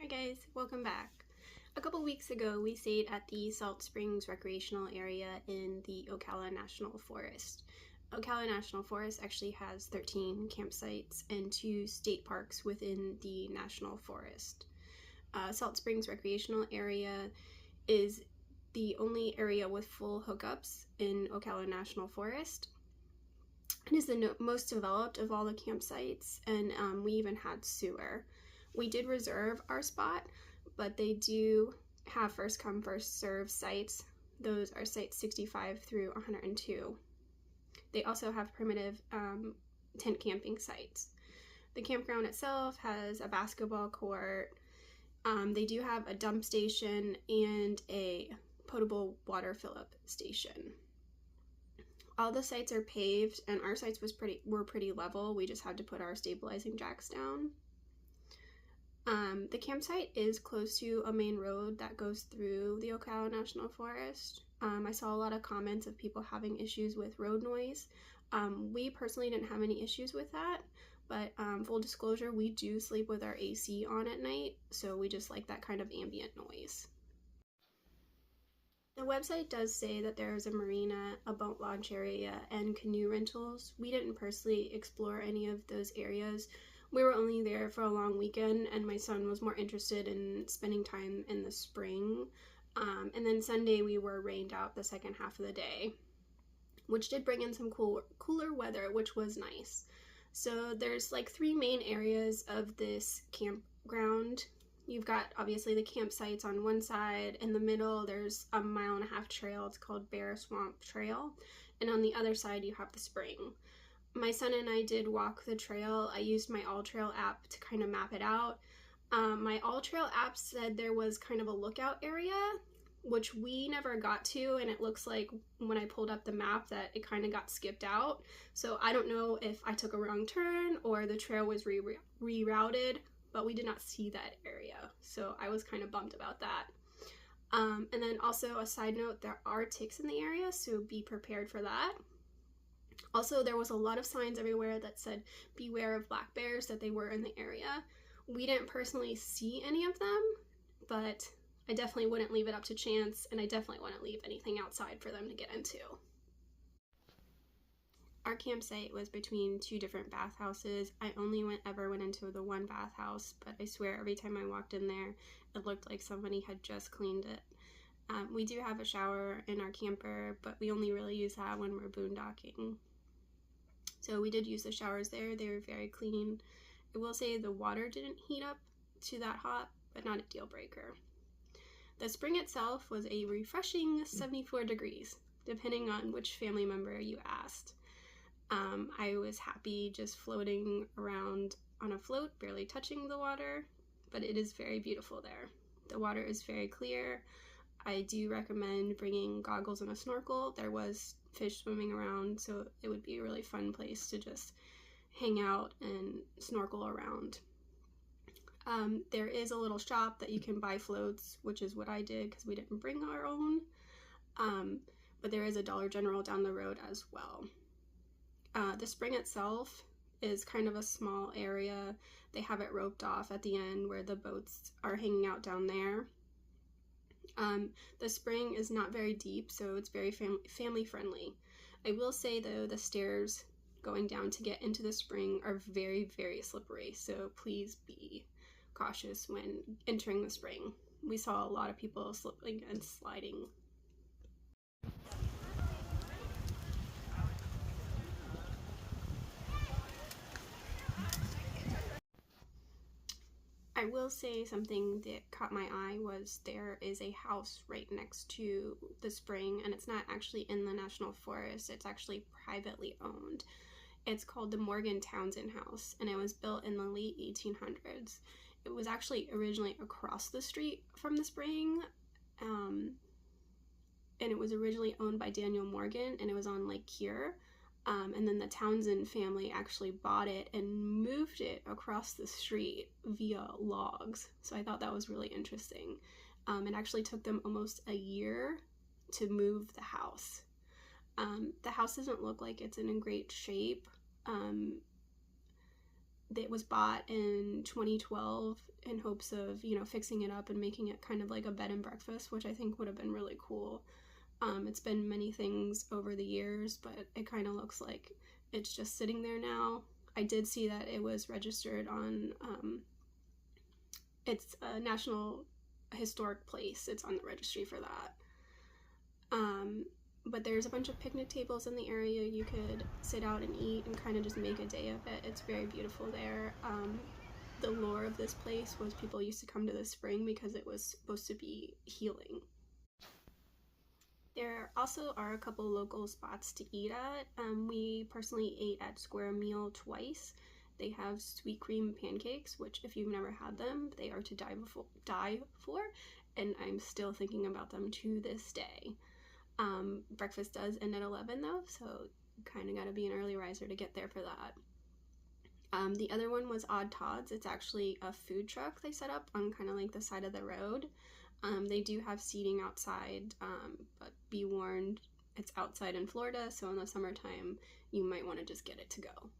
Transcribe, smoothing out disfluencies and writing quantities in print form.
Hi guys, welcome back. A couple weeks ago we stayed at the Salt Springs recreational area in the Ocala National Forest. Ocala National Forest actually has 13 campsites and 2 state parks within the National Forest. Salt Springs recreational area is the only area with full hookups in Ocala National Forest. It is the most developed of all the campsites, and we even had sewer. We did reserve our spot, but they do have first come first serve sites. Those are sites 65 through 102. They also have primitive tent camping sites. The campground itself has a basketball court. They do have a dump station and a potable water fill-up station. All the sites are paved, and our sites were pretty level. We just had to put our stabilizing jacks down. The campsite is close to a main road that goes through the Ocala National Forest. I saw a lot of comments of people having issues with road noise. We personally didn't have any issues with that, but full disclosure, we do sleep with our AC on at night, so we just like that kind of ambient noise. The website does say that there is a marina, a boat launch area, and canoe rentals. We didn't personally explore any of those areas. We were only there for a long weekend, and my son was more interested in spending time in the spring. And then Sunday we were rained out the second half of the day, which did bring in some cooler weather, which was nice. So there's like 3 main areas of this campground. You've got obviously the campsites on one side. In the middle there's a 1.5 mile trail. It's called Bear Swamp Trail, and on the other side you have the spring. My son and I did walk the trail. I used my AllTrail app to kind of map it out. My AllTrail app said there was kind of a lookout area, which we never got to, and it looks like when I pulled up the map that it kind of got skipped out. So I don't know if I took a wrong turn or the trail was rerouted, but we did not see that area, so I was kind of bummed about that. And then also a side note, there are ticks in the area, so be prepared for that. Also, there was a lot of signs everywhere that said beware of black bears, that they were in the area. We didn't personally see any of them, but I definitely wouldn't leave it up to chance, and I definitely wouldn't leave anything outside for them to get into. Our campsite was between 2 different bathhouses. I only ever went into the one bathhouse, but I swear every time I walked in there, it looked like somebody had just cleaned it. We do have a shower in our camper, but we only really use that when we're boondocking. So we did use the showers there. They were very clean. I will say the water didn't heat up to that hot, but not a deal breaker. The spring itself was a refreshing 74 degrees, depending on which family member you asked. I was happy just floating around on a float, barely touching the water, but it is very beautiful there. The water is very clear. I do recommend bringing goggles and a snorkel. There was fish swimming around, so it would be a really fun place to just hang out and snorkel around. There is a little shop that you can buy floats, which is what I did because we didn't bring our own. But there is a Dollar General down the road as well. The spring itself is kind of a small area. They have it roped off at the end where the boats are hanging out down there. The spring is not very deep, so it's very family friendly. I will say though, the stairs going down to get into the spring are very, very slippery, so please be cautious when entering the spring. We saw a lot of people slipping and sliding. I will say something that caught my eye was there is a house right next to the spring, and it's not actually in the National Forest, it's actually privately owned. It's called the Morgan Townsend House, and it was built in the late 1800s. It was actually originally across the street from the spring, and it was originally owned by Daniel Morgan, and it was on Lake Kier. And then the Townsend family actually bought it and moved it across the street via logs. So I thought that was really interesting. It actually took them almost a year to move the house. The house doesn't look like it's in great shape. It was bought in 2012 in hopes of, fixing it up and making it kind of like a bed and breakfast, which I think would have been really cool. It's been many things over the years, but it kind of looks like it's just sitting there now. I did see that it was registered on, it's a National Historic Place. It's on the registry for that. But there's a bunch of picnic tables in the area. You could sit out and eat and kind of just make a day of it. It's very beautiful there. The lore of this place was people used to come to the spring because it was supposed to be healing. There also are a couple local spots to eat at. We personally ate at Square Meal twice. They have sweet cream pancakes, which if you've never had them, they are to die for, and I'm still thinking about them to this day. Breakfast does end at 11 though, so you kind of got to be an early riser to get there for that. The other one was Odd Todd's. It's actually a food truck they set up on kind of like the side of the road. They do have seating outside, but be warned, it's outside in Florida, so in the summertime you might want to just get it to go.